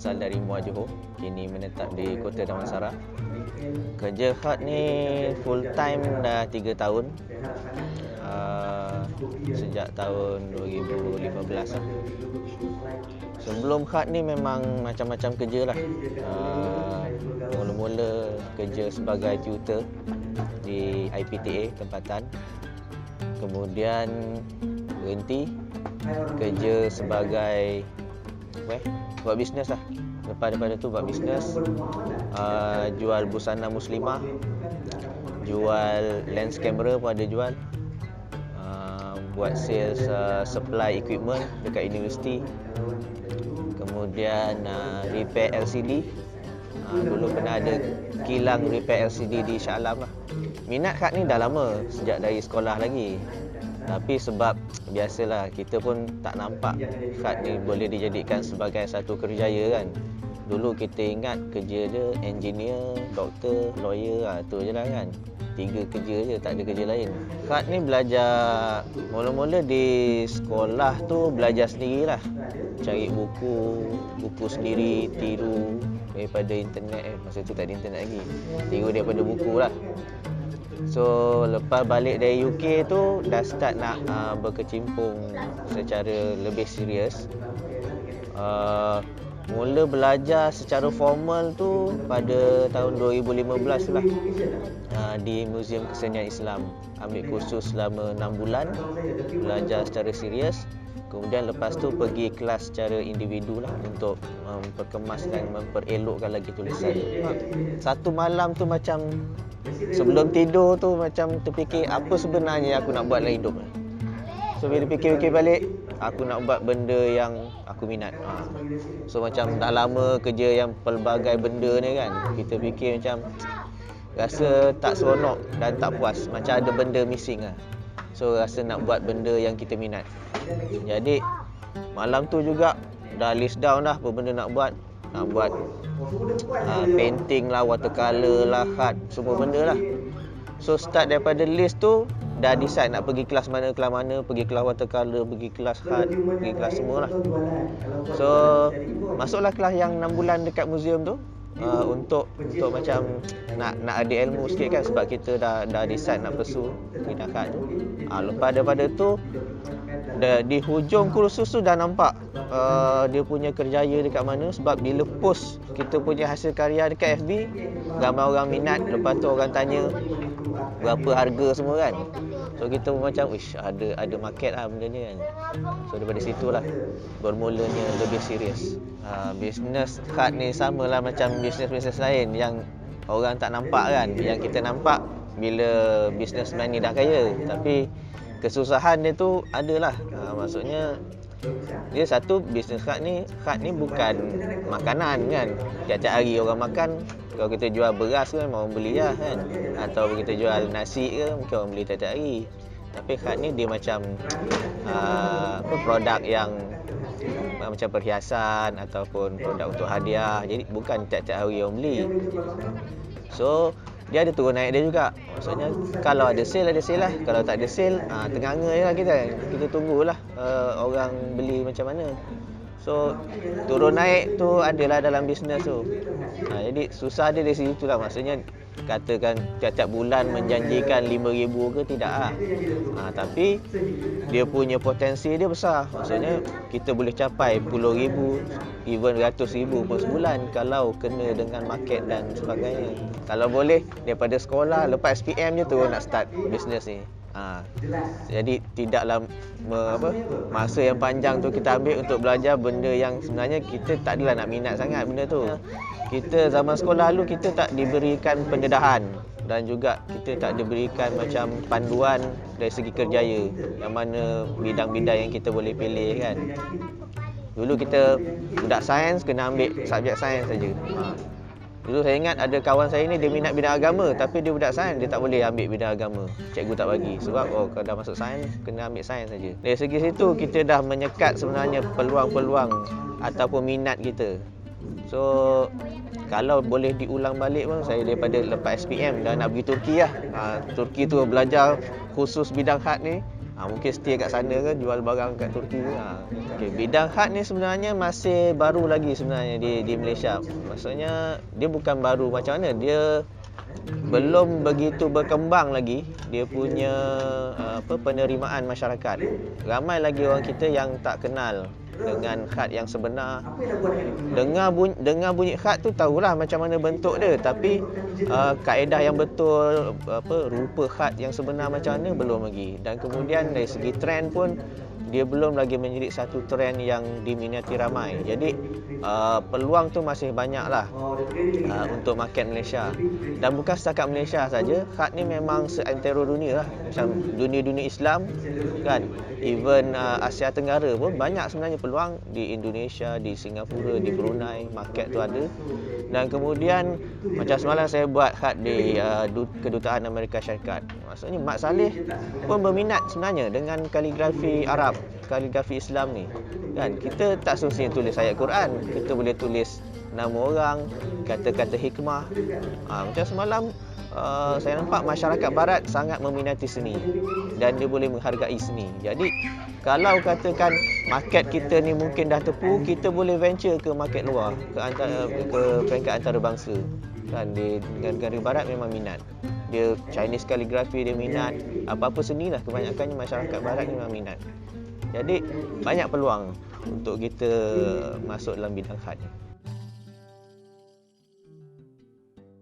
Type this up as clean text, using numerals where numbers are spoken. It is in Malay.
berasal dari Muar Johor, kini menetap di Kota Damansara. Kerja khat ni full time dah 3 tahun. Sejak tahun 2015 lah. Sebelum khat ni memang macam-macam kerja lah. Mula-mula kerja sebagai tutor di IPTA tempatan. Kemudian berhenti kerja sebagai buat bisnes lah. Lepas daripada tu buat bisnes, jual busana muslimah, jual lens kamera pun ada jual, buat sales supply equipment dekat universiti. Kemudian repair LCD. Dulu pernah ada kilang repair LCD di Shah Alam lah. Minat khat ni dah lama, sejak dari sekolah lagi. Tapi sebab biasalah, kita pun tak nampak khat ni boleh dijadikan sebagai satu kerjaya kan. Dulu kita ingat kerja dia engineer, doktor, lawyer, tu je lah kan. 3 kerja je, tak ada kerja lain. Khat ni belajar, mula-mula di sekolah tu belajar sendirilah. Cari buku sendiri, tiru daripada internet. Masa tu tak ada internet lagi. Tiru daripada buku lah. So lepas balik dari UK tu dah start nak berkecimpung secara lebih serius. Mula belajar secara formal tu pada tahun 2015 lah, di Muzium Kesenian Islam. Ambil kursus selama 6 bulan, belajar secara serius. Kemudian lepas tu pergi kelas secara individu lah untuk memperkemas dan memperelokkan lagi tulisan. Satu malam tu macam sebelum tidur tu macam terfikir apa sebenarnya aku nak buat dalam hidup. So bila fikir-fikir balik, aku nak buat benda yang aku minat. So macam dah lama kerja yang pelbagai benda ni kan, kita fikir macam rasa tak seronok dan tak puas, macam ada benda missing lah. So rasa nak buat benda yang kita minat. Jadi malam tu juga dah list down dah apa benda nak buat. Nak buat painting lah, watercolor lah, khat, semua benda lah. So start daripada list tu, dah decide nak pergi kelas mana, pergi kelas watercolor, pergi kelas khat, pergi kelas semua lah. So masuklah kelas yang 6 bulan dekat muzium tu, untuk macam nak ada ilmu sikit kan, sebab kita dah decide nak pursue minat khat tu. Lepas daripada tu, di hujung kursus tu dah nampak dia punya kerjaya dekat mana. Sebab bila post kita punya hasil karya dekat FB, ramai orang minat. Lepas tu orang tanya berapa harga semua kan. So kita pun macam ada market lah benda ni kan. So daripada situlah bermulanya lebih serius. Bisnes khat ni samalah macam bisnes-bisnes lain yang orang tak nampak kan. Yang kita nampak bila businessman ni dah kaya, tapi kesusahan dia tu adalah. Maksudnya dia satu, bisnes khat ni bukan makanan kan. Tiap-tiap hari orang makan. Kalau kita jual beras kan, orang beli lah kan. Atau kita jual nasi ke, mungkin orang beli tiap-tiap hari. Tapi khat ni dia macam produk yang macam perhiasan ataupun produk untuk hadiah. Jadi bukan tiap-tiap hari orang beli. So dia ada turun naik dia juga. Maksudnya kalau ada sale lah. Kalau tak ada sale, tengah-tengah je lah kita tunggulah orang beli macam mana. So turun naik tu adalah dalam bisnes tu. Jadi susah dia dari situ lah. Maksudnya katakan tiap-tiap bulan menjanjikan 5,000 ke, tidak lah. Tapi dia punya potensi dia besar. Maksudnya kita boleh capai puluh ribu, even ratus ribu per sebulan kalau kena dengan market dan sebagainya. Kalau boleh daripada sekolah lepas SPM je tu nak start bisnes ni. Jadi tidaklah masa yang panjang tu kita ambil untuk belajar benda yang sebenarnya kita tak adalah nak minat sangat benda tu. Kita zaman sekolah dulu kita tak diberikan pendedahan dan juga kita tak diberikan macam panduan dari segi kerjaya yang mana bidang-bidang yang kita boleh pilih kan. Dulu kita budak sains kena ambil subjek sains saja. Dulu saya ingat ada kawan saya ni dia minat bidang agama, tapi dia budak sains, dia tak boleh ambil bidang agama. Cikgu tak bagi sebab kalau dah masuk sains kena ambil sains saja. Dari segi situ kita dah menyekat sebenarnya peluang-peluang ataupun minat kita. So kalau boleh diulang balik pun, saya daripada lepas SPM dah nak pergi Turki lah. Turki tu belajar khusus bidang khat ni. Mungkin stay kat sana ke, jual barang kat Turki ke. Okay, bidang khat ni sebenarnya masih baru lagi sebenarnya di Malaysia. Maksudnya dia bukan baru macam mana, dia belum begitu berkembang lagi dia punya penerimaan masyarakat. Ramai lagi orang kita yang tak kenal dengan khat yang sebenar. Dengar bunyi khat tu tahulah macam mana bentuk dia, tapi kaedah yang betul, rupa khat yang sebenar macam mana belum lagi. Dan kemudian dari segi trend pun dia belum lagi menjadi satu trend yang diminati ramai. Jadi peluang tu masih banyaklah untuk market Malaysia. Dan bukan setakat Malaysia saja, khat ni memang seantero dunia lah. Macam dunia-dunia Islam kan, even Asia Tenggara pun banyak sebenarnya peluang. Di Indonesia, di Singapura, di Brunei, market tu ada. Dan kemudian macam semalam saya buat khat di Kedutaan Amerika Syarikat. Maksudnya Mat Saleh pun berminat sebenarnya dengan kaligrafi Arab, kaligrafi Islam ni. Kan kita tak semestinya tulis ayat Quran, kita boleh tulis nama orang, kata-kata hikmah. Macam semalam saya nampak masyarakat barat sangat meminati seni dan dia boleh menghargai seni. Jadi kalau katakan market kita ni mungkin dah tepu, kita boleh venture ke market luar, ke peringkat antarabangsa. Kan di negara barat memang minat. Dia Chinese calligraphy dia minat, apa-apa seni lah kebanyakannya masyarakat barat ni memang minat. Jadi banyak peluang untuk kita masuk dalam bidang khat ni.